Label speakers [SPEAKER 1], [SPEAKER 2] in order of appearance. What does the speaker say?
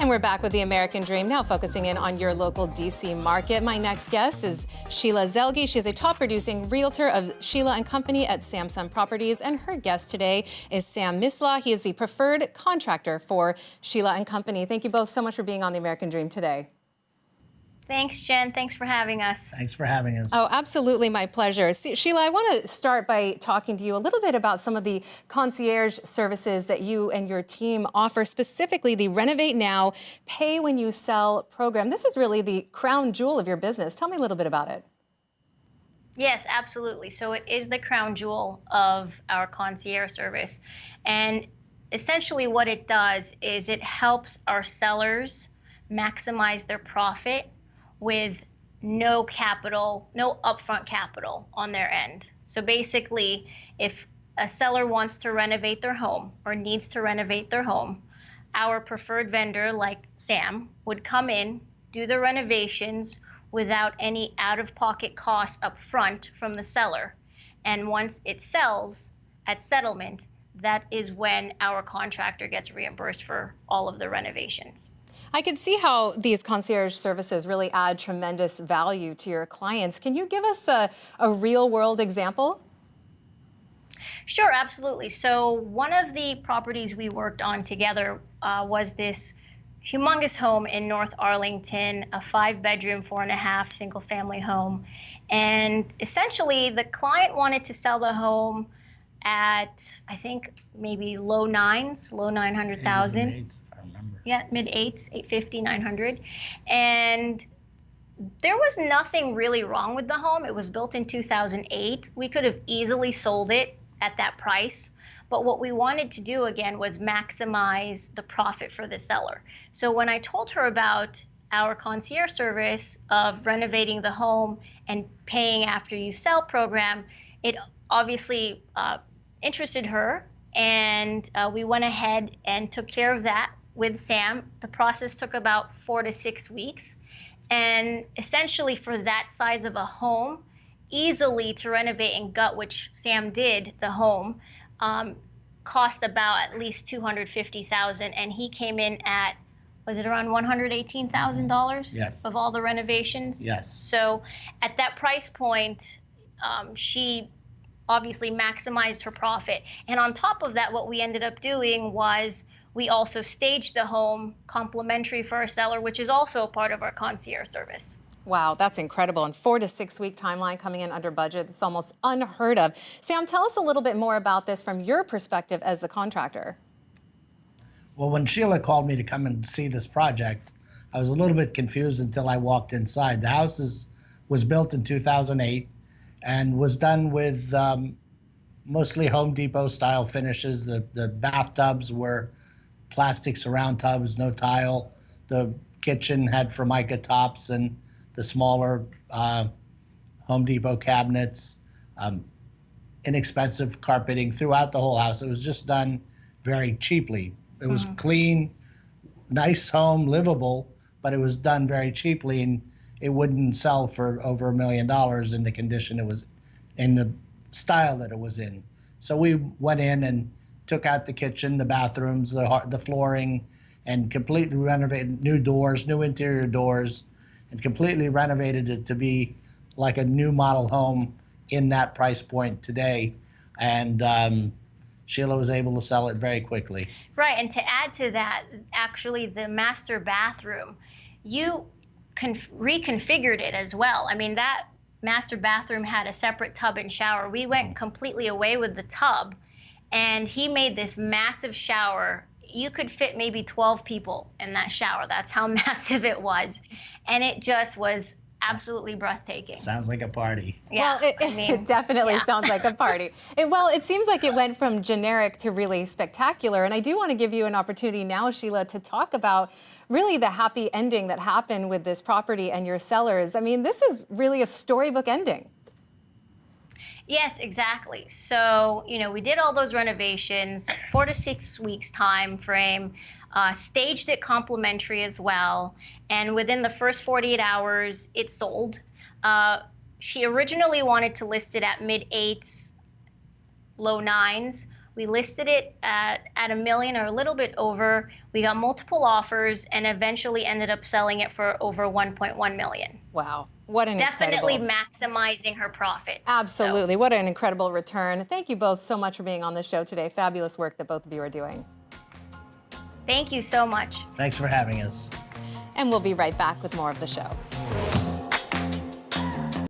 [SPEAKER 1] And we're back with the American Dream, now focusing in on your local DC market. My next guest is Sheila Zelghi. She's a top producing realtor of Sheila Company at Samson Properties. And her guest today is Sam Misleh. He is the preferred contractor for Sheila Company. Thank you both so much for being on the American Dream today.
[SPEAKER 2] Thanks, Jen. Thanks for having us.
[SPEAKER 3] Thanks for having us.
[SPEAKER 1] Oh, absolutely, my pleasure. Sheila, I want to start by talking to you a little bit about some of the concierge services that you and your team offer, specifically the Renovate Now, Pay When You Sell program. This is really the crown jewel of your business. Tell me a little bit about it.
[SPEAKER 2] Yes, absolutely. So it is the crown jewel of our concierge service. And essentially what it does is it helps our sellers maximize their profit with no capital, no upfront capital on their end. So basically, if a seller wants to renovate their home or needs to renovate their home, our preferred vendor, like Sam, would come in, do the renovations without any out-of-pocket costs up front from the seller. And once it sells at settlement, that is when our contractor gets reimbursed for all of the renovations.
[SPEAKER 1] I can see how these concierge services really add tremendous value to your clients. Can you give us a real-world example?
[SPEAKER 2] Sure, absolutely. So one of the properties we worked on together was this humongous home in North Arlington, a 5-bedroom, 4.5 single-family home. And essentially, the client wanted to sell the home at, I think, maybe low 900,000. Yeah, mid-8s, 850, 900. And there was nothing really wrong with the home. It was built in 2008. We could have easily sold it at that price. But what we wanted to do, again, was maximize the profit for the seller. So when I told her about our concierge service of renovating the home and paying after you sell program, it obviously interested her. And we went ahead and took care of that with Sam. The process took about 4 to 6 weeks. And essentially for that size of a home, easily to renovate and gut, which Sam did, the home, cost about at least $250,000. And he came in at, was it around $118,000?
[SPEAKER 3] Yes.
[SPEAKER 2] Of all the renovations?
[SPEAKER 3] Yes.
[SPEAKER 2] So at that price point, she obviously maximized her profit. And on top of that, what we ended up doing was we also staged the home complimentary for our seller, which is also a part of our concierge service.
[SPEAKER 1] Wow, that's incredible. And 4 to 6 week timeline coming in under budget. It's almost unheard of. Sam, tell us a little bit more about this from your perspective as the contractor.
[SPEAKER 3] Well, when Sheila called me to come and see this project, I was a little bit confused until I walked inside. The house was built in 2008 and was done with mostly Home Depot style finishes. The bathtubs were plastic surround tubs, no tile. The kitchen had Formica tops and the smaller Home Depot cabinets, inexpensive carpeting throughout the whole house. It was just done very cheaply. It was clean, nice home, livable, but it was done very cheaply, and it wouldn't sell for over $1 million in the condition it was, in the style that it was in. So we went in and took out the kitchen, the bathrooms, the flooring, and completely renovated, new doors, new interior doors, and completely renovated it to be like a new model home in that price point today. And Sheila was able to sell it very quickly.
[SPEAKER 2] Right, and to add to that, actually the master bathroom, you reconfigured it as well. I mean, that master bathroom had a separate tub and shower. We went completely away with the tub, and he made this massive shower. You could fit maybe 12 people in that shower. That's how massive it was. And it just was absolutely breathtaking.
[SPEAKER 3] Sounds like a party.
[SPEAKER 1] Yeah, well, it definitely sounds like a party. It seems like it went from generic to really spectacular. And I do want to give you an opportunity now, Sheila, to talk about really the happy ending that happened with this property and your sellers. I mean, this is really a storybook ending.
[SPEAKER 2] Yes, exactly. So, we did all those renovations, 4 to 6 weeks time frame, staged it complimentary as well. And within the first 48 hours, it sold. She originally wanted to list it at mid-8s, low 9s, We listed it at $1 million or a little bit over. We got multiple offers and eventually ended up selling it for over 1.1 million.
[SPEAKER 1] Wow. What an
[SPEAKER 2] Definitely
[SPEAKER 1] incredible...
[SPEAKER 2] maximizing her profit.
[SPEAKER 1] Absolutely. So. What an incredible return. Thank you both so much for being on the show today. Fabulous work that both of you are doing.
[SPEAKER 2] Thank you so much.
[SPEAKER 3] Thanks for having us.
[SPEAKER 1] And we'll be right back with more of the show.